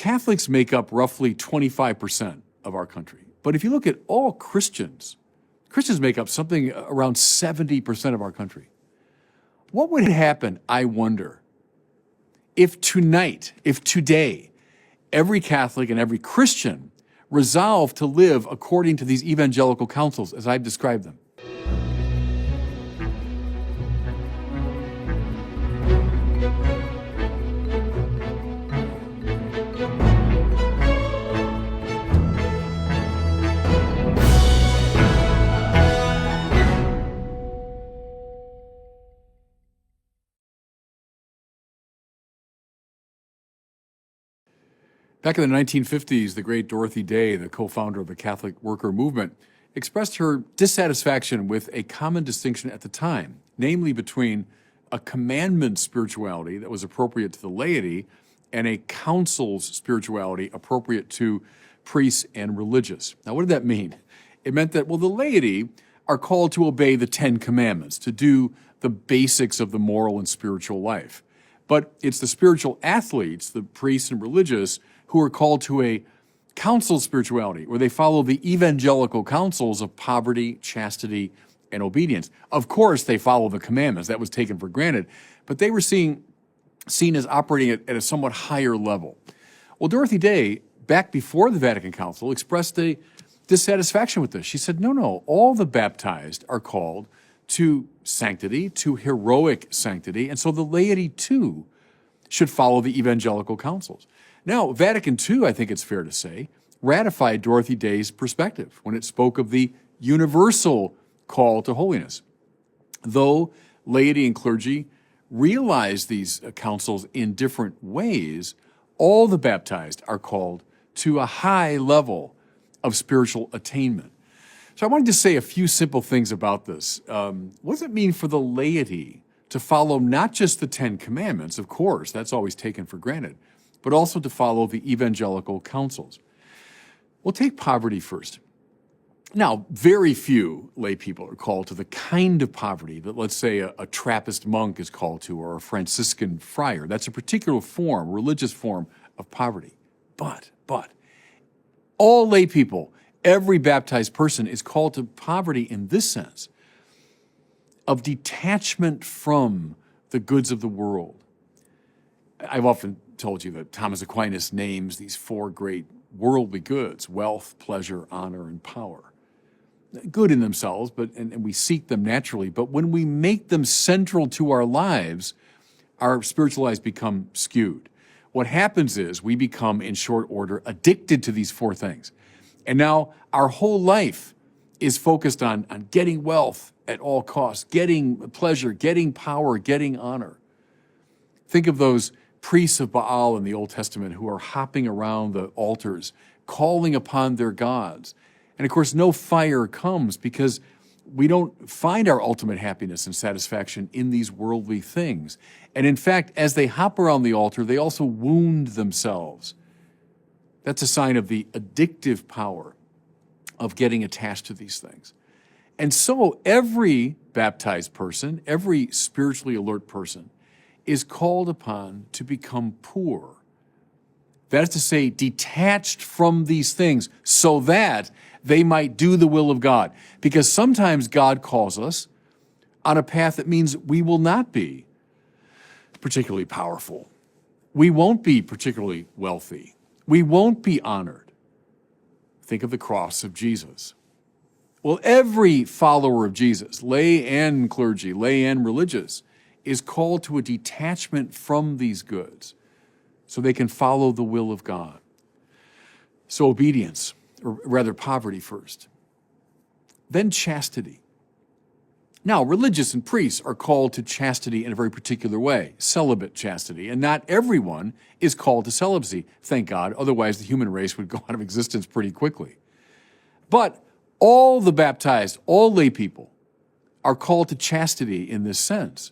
Catholics make up roughly 25% of our country. But if you look at all Christians, Christians make up something around 70% of our country. What would happen, I wonder, if today, every Catholic and every Christian resolved to live according to these evangelical counsels as I've described them? Back in the 1950s, the great Dorothy Day, the co-founder of the Catholic worker movement, expressed her dissatisfaction with a common distinction at the time, namely between a commandment spirituality that was appropriate to the laity and a council's spirituality appropriate to priests and religious. Now, what did that mean? It meant that, well, the laity are called to obey the 10 commandments, to do the basics of the moral and spiritual life. But it's the spiritual athletes, the priests and religious, who are called to a council spirituality, where they follow the evangelical counsels of poverty, chastity, and obedience. Of course, they follow the commandments. That was taken for granted. But they were seen as operating at a somewhat higher level. Well, Dorothy Day, back before the Vatican Council, expressed a dissatisfaction with this. She said, no, all the baptized are called to sanctity, to heroic sanctity, and so the laity, too, should follow the evangelical counsels. Now, Vatican II, I think it's fair to say, ratified Dorothy Day's perspective when it spoke of the universal call to holiness. Though laity and clergy realize these counsels in different ways, all the baptized are called to a high level of spiritual attainment. So I wanted to say a few simple things about this. What does it mean for the laity to follow not just the 10 commandments, of course, that's always taken for granted, but also to follow the evangelical counsels? We'll take poverty first. Now, very few lay people are called to the kind of poverty that, let's say, a Trappist monk is called to, or a Franciscan friar. That's a particular form, religious form of poverty. But all lay people, every baptized person is called to poverty in this sense of detachment from the goods of the world. I've often told you that Thomas Aquinas names these 4 great worldly goods: wealth, pleasure, honor, and power. Good in themselves, and we seek them naturally, but when we make them central to our lives, our spiritual lives become skewed. What happens is we become, in short order, addicted to these 4 things. And now our whole life is focused on getting wealth at all costs, getting pleasure, getting power, getting honor. Think of those priests of Baal in the Old Testament who are hopping around the altars, calling upon their gods. And of course, no fire comes because we don't find our ultimate happiness and satisfaction in these worldly things. And in fact, as they hop around the altar, they also wound themselves. That's a sign of the addictive power of getting attached to these things. And so every baptized person, every spiritually alert person, is called upon to become poor. That is to say, detached from these things so that they might do the will of God. Because sometimes God calls us on a path that means we will not be particularly powerful. We won't be particularly wealthy. We won't be honored. Think of the cross of Jesus. Well, every follower of Jesus, lay and clergy, lay and religious, is called to a detachment from these goods so they can follow the will of God. So obedience, or rather poverty first. Then chastity. Now, religious and priests are called to chastity in a very particular way, celibate chastity, and not everyone is called to celibacy, thank God, otherwise the human race would go out of existence pretty quickly. But all the baptized, all lay people, are called to chastity in this sense.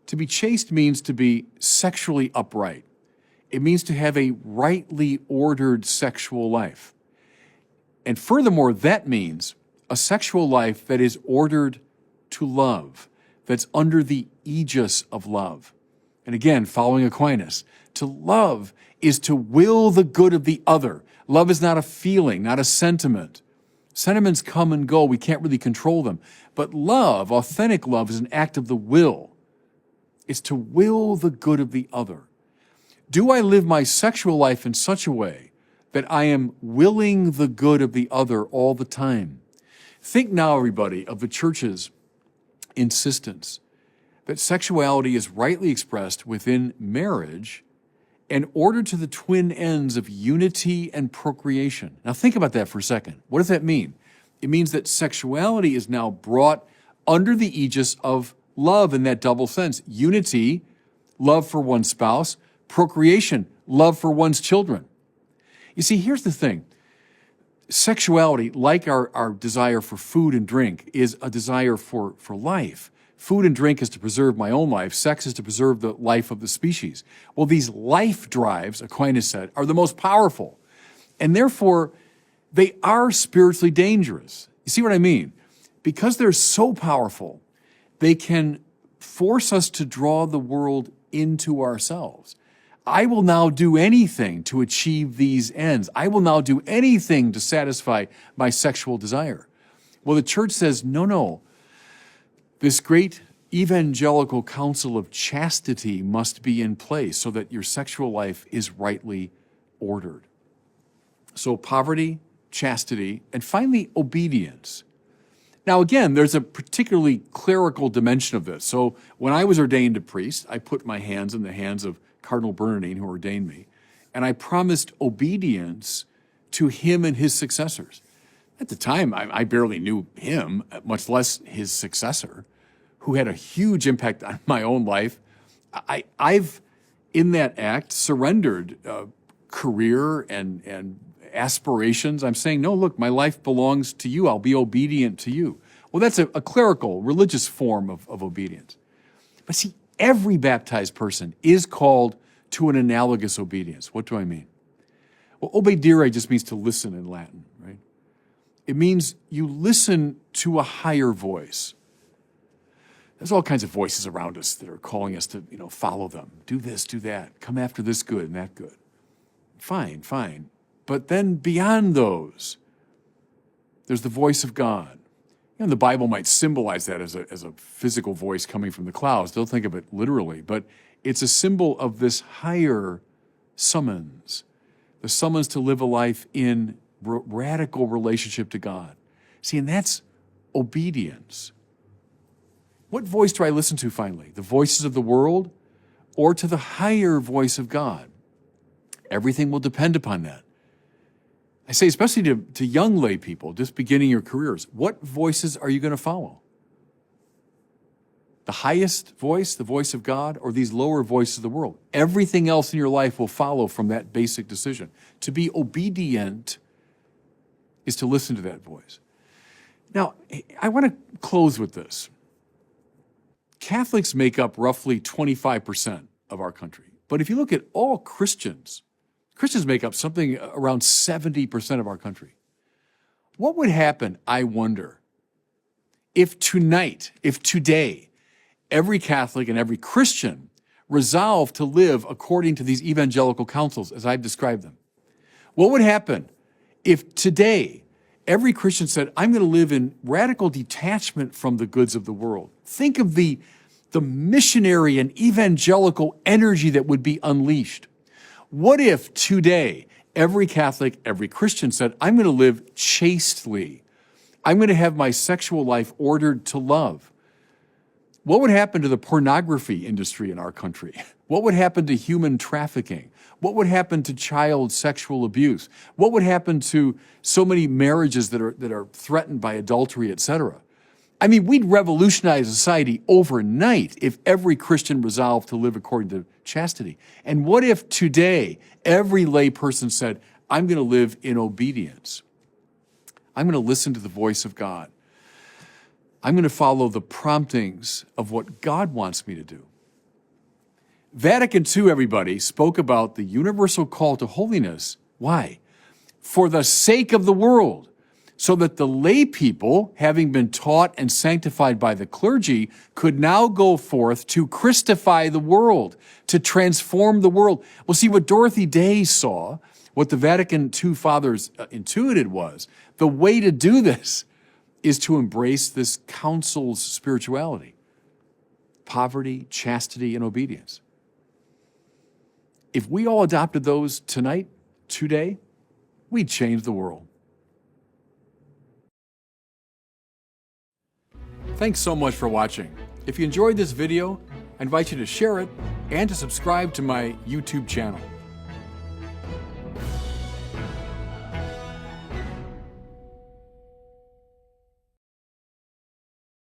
To be chaste means to be sexually upright. It means to have a rightly ordered sexual life. And furthermore, that means a sexual life that is ordered to love, that's under the aegis of love. And again, following Aquinas, To love is to will the good of the other. Love is not a feeling, not a sentiment. Sentiments come and go. We can't really control them. But love, authentic love, is an act of the will. It's to will the good of the other. Do I live my sexual life in such a way that I am willing the good of the other all the time? Think now, everybody, of the church's insistence that sexuality is rightly expressed within marriage and ordered to the twin ends of unity and procreation. Now think about that for a second. What does that mean? It means that sexuality is now brought under the aegis of love in that double sense. Unity, love for one's spouse; procreation, love for one's children. You see, here's the thing. Sexuality, like our desire for food and drink, is a desire for life. Food and drink is to preserve my own life. Sex is to preserve the life of the species. Well, these life drives, Aquinas said, are the most powerful. And therefore, they are spiritually dangerous. You see what I mean? Because they're so powerful, they can force us to draw the world into ourselves. I will now do anything to achieve these ends. I will now do anything to satisfy my sexual desire. Well, the church says, no. This great evangelical counsel of chastity must be in place so that your sexual life is rightly ordered. So poverty, chastity, and finally obedience. Now again, there's a particularly clerical dimension of this. So when I was ordained a priest, I put my hands in the hands of Cardinal Bernardine, who ordained me, and I promised obedience to him and his successors. At the time, I barely knew him, much less his successor, who had a huge impact on my own life. I've, in that act, surrendered career and aspirations. I'm saying, no, look, my life belongs to you. I'll be obedient to you. Well, that's a clerical, religious form of obedience. But see, every baptized person is called to an analogous obedience. What do I mean? Well, obedire just means to listen in Latin, right? It means you listen to a higher voice. There's all kinds of voices around us that are calling us to, follow them. Do this, do that. Come after this good and that good. Fine. But then beyond those, there's the voice of God. The Bible might symbolize that as a physical voice coming from the clouds. Don't think of it literally, but it's a symbol of this higher summons, the summons to live a life in radical relationship to God. See, and that's obedience. What voice do I listen to finally? The voices of the world or to the higher voice of God? Everything will depend upon that. I say, especially to young lay people just beginning your careers, what voices are you going to follow? The highest voice, the voice of God, or these lower voices of the world? Everything else in your life will follow from that basic decision. To be obedient is to listen to that voice. Now, I want to close with this. Catholics make up roughly 25% of our country. But if you look at all Christians make up something around 70% of our country. What would happen, I wonder, if today, every Catholic and every Christian resolved to live according to these evangelical counsels as I've described them? What would happen if today every Christian said, I'm going to live in radical detachment from the goods of the world? Think of the missionary and evangelical energy that would be unleashed. What if today every Catholic, every Christian said, I'm going to live chastely. I'm going to have my sexual life ordered to love. What would happen to the pornography industry in our country? What would happen to human trafficking? What would happen to child sexual abuse? What would happen to so many marriages that are threatened by adultery, etc.? I mean, we'd revolutionize society overnight if every Christian resolved to live according to chastity. And what if today every lay person said, I'm going to live in obedience. I'm going to listen to the voice of God. I'm going to follow the promptings of what God wants me to do. Vatican II, everybody, spoke about the universal call to holiness. Why? For the sake of the world, so that the lay people, having been taught and sanctified by the clergy, could now go forth to Christify the world, to transform the world. Well, see, what Dorothy Day saw, what the Vatican II fathers intuited was, the way to do this is to embrace this council's spirituality: poverty, chastity, and obedience. If we all adopted those tonight, today, we'd change the world. Thanks so much for watching. If you enjoyed this video, I invite you to share it and to subscribe to my YouTube channel.